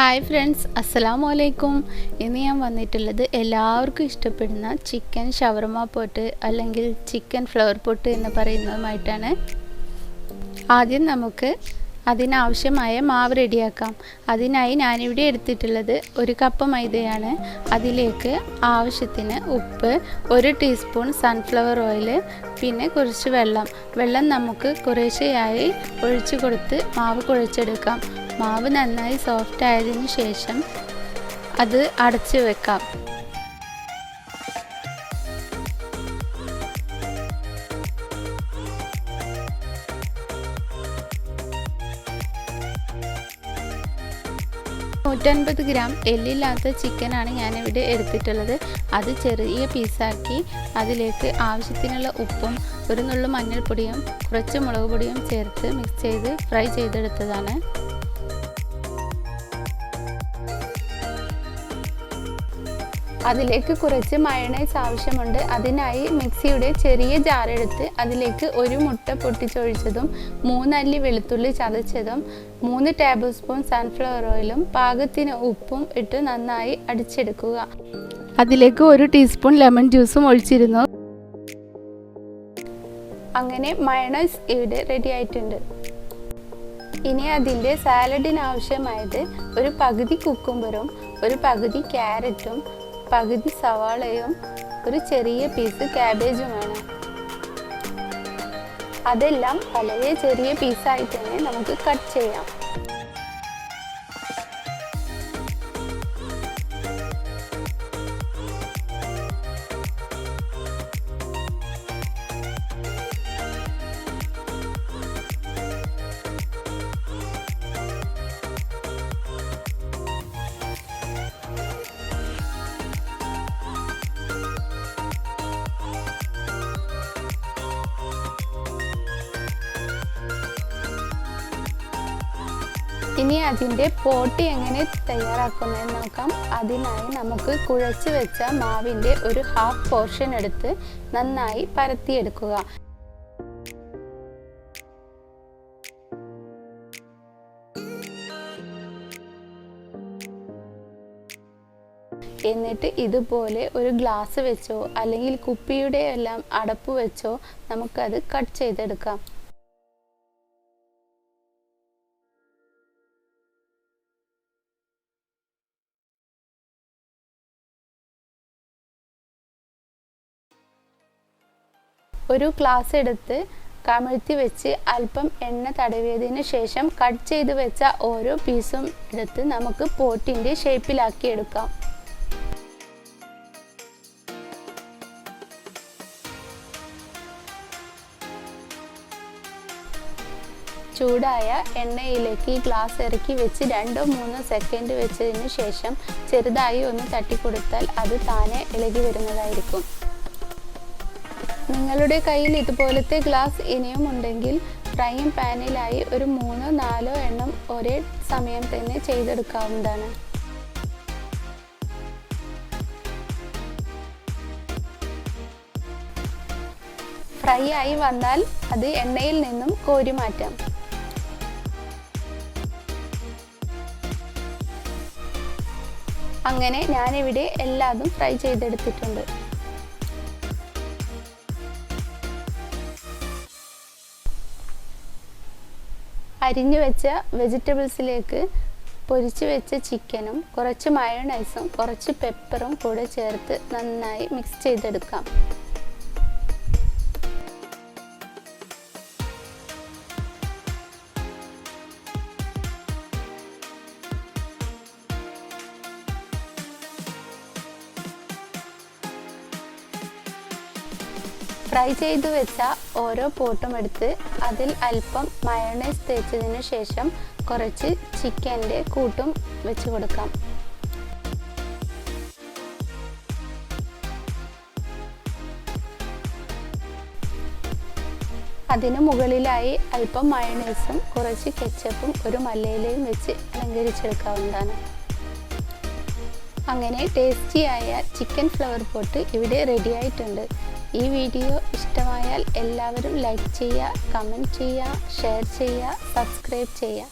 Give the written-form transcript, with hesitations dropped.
Hi friends, അസ്സലാമു അലൈക്കും. ഇന്ന് ഞാൻ വന്നിട്ടുള്ളത് എല്ലാവർക്കും ഇഷ്ടപ്പെടുന്ന ചിക്കൻ ഷവർമ പോട്ട് അല്ലെങ്കിൽ ചിക്കൻ ഫ്ലവർ പോട്ട് എന്ന് പറയുന്നതുമായിട്ടാണ്. ആദ്യം നമുക്ക് അതിനാവശ്യമായ മാവ് റെഡിയാക്കാം. അതിനായി ഞാനിവിടെ എടുത്തിട്ടുള്ളത് 1 കപ്പ് മൈദയാണ്. അതിലേക്ക് ആവശ്യത്തിന് ഉപ്പ്, 1 ടീസ്പൂൺ സൺഫ്ലവർ ഓയിൽ, പിന്നെ കുറച്ച് വെള്ളം നമുക്ക് കുറേശ്ശെയായി ഒഴിച്ചു കൊടുത്ത് മാവ് കുഴച്ചെടുക്കാം. മാവ് നന്നായി സോഫ്റ്റ് ആയതിനു ശേഷം അത് അടച്ചു വെക്കാം. $150 ഗ്രാം എല്ലില്ലാത്ത ചിക്കനാണ് ഞാനിവിടെ എടുത്തിട്ടുള്ളത്. അത് ചെറിയ പീസാക്കി അതിലേക്ക് ആവശ്യത്തിനുള്ള ഉപ്പും 1 നുള്ളു മഞ്ഞൾപ്പൊടിയും കുറച്ച് മുളക് പൊടിയും ചേർത്ത് മിക്സ് ചെയ്ത് ഫ്രൈ ചെയ്തെടുത്തതാണ്. അതിലേക്ക് കുറച്ച് മയോണൈസ് ആവശ്യമുണ്ട്. അതിനായി മിക്സിയുടെ ചെറിയ ജാർ എടുത്ത് അതിലേക്ക് 1 മുട്ട പൊട്ടിച്ചൊഴിച്ചതും 3 അല്ലി വെളുത്തുള്ളി ചതച്ചതും 3 ടേബിൾ സ്പൂൺ സൺഫ്ലവർ ഓയിലും പാകത്തിന് ഉപ്പും ഇട്ട് നന്നായി അടിച്ചെടുക്കുക. അതിലേക്ക് 1 ടീസ്പൂൺ ലെമൺ ജ്യൂസും ഒഴിച്ചിരുന്നു. അങ്ങനെ മയോണൈസ് ഇവിടെ റെഡി ആയിട്ടുണ്ട്. ഇനി അതിൻ്റെ സാലഡിന് ആവശ്യമായത് 1 പകുതി കുക്കുംബറും 1 പകുതി ക്യാരറ്റും പകുതി സവാളയും 1 ചെറിയ പീസ് ക്യാബേജുമാണ്. അതെല്ലാം വളരെ ചെറിയ പീസായിട്ട് തന്നെ നമുക്ക് കട്ട് ചെയ്യാം. ഇനി അതിൻ്റെ പോട്ട് എങ്ങനെ തയ്യാറാക്കുന്നതെന്ന് നോക്കാം. അതിനായി നമുക്ക് കുഴച്ച് വെച്ച മാവിൻ്റെ ഒരു ഹാഫ് പോർഷൻ എടുത്ത് നന്നായി പരത്തിയെടുക്കുക. എന്നിട്ട് ഇതുപോലെ ഒരു ഗ്ലാസ് വെച്ചോ അല്ലെങ്കിൽ കുപ്പിയുടെ എല്ലാം അടപ്പ് വെച്ചോ നമുക്കത് കട്ട് ചെയ്തെടുക്കാം. ഒരു ഗ്ലാസ് എടുത്ത് കമിഴ്ത്തി വെച്ച് അല്പം എണ്ണ തടവിയതിന് ശേഷം കട്ട് ചെയ്ത് വെച്ച ഓരോ പീസും എടുത്ത് നമുക്ക് പോട്ടിൻ്റെ ഷേപ്പിലാക്കി എടുക്കാം. ചൂടായ എണ്ണയിലേക്ക് ഈ ഗ്ലാസ് ഇറക്കി വെച്ച് 2-3 സെക്കൻഡ് വെച്ചതിന് ശേഷം ചെറുതായി ഒന്ന് തട്ടിക്കൊടുത്താൽ അത് താനെ ഇളകി വരുന്നതായിരിക്കും. നിങ്ങളുടെ കയ്യിൽ ഇതുപോലത്തെ ഗ്ലാസ് ഇനിയും ഉണ്ടെങ്കിൽ ഫ്രൈയിങ് പാനിലായി ഒരു 3-4 എണ്ണം ഒരേ സമയം തന്നെ ചെയ്തെടുക്കാവുന്നതാണ്. ഫ്രൈ ആയി വന്നാൽ അത് എണ്ണയിൽ നിന്നും കോരി മാറ്റാം. അങ്ങനെ ഞാനിവിടെ എല്ലാതും ഫ്രൈ ചെയ്തെടുത്തിട്ടുണ്ട്. അരിഞ്ഞു വെച്ച വെജിറ്റബിൾസിലേക്ക് പൊരിച്ചു വെച്ച ചിക്കനും കുറച്ച് മയോണൈസും കുറച്ച് പെപ്പറും കൂടെ ചേർത്ത് നന്നായി മിക്സ് ചെയ്തെടുക്കാം. ഫ്രൈ ചെയ്തു വെച്ച ഓരോ പോട്ടും എടുത്ത് അതിൽ അല്പം മയോണൈസ് തേച്ചതിന് ശേഷം കുറച്ച് ചിക്കൻ്റെ കൂട്ടും വെച്ച് കൊടുക്കാം. അതിന് മുകളിലായി അല്പം മയോണൈസും കുറച്ച് കെച്ചപ്പും 1 മല്ലിയിലയും വെച്ച് അലങ്കരിച്ചെടുക്കാവുന്നതാണ്. അങ്ങനെ ടേസ്റ്റിയായ ചിക്കൻ ഫ്ലവർ പോട്ട് ഇവിടെ റെഡി ആയിട്ടുണ്ട്. ഈ വീഡിയോ ഇഷ്ടമായാൽ എല്ലാവരും ലൈക്ക് ചെയ്യുക, കമൻറ്റ് ചെയ്യുക, ഷെയർ ചെയ്യുക, സബ്സ്ക്രൈബ് ചെയ്യുക.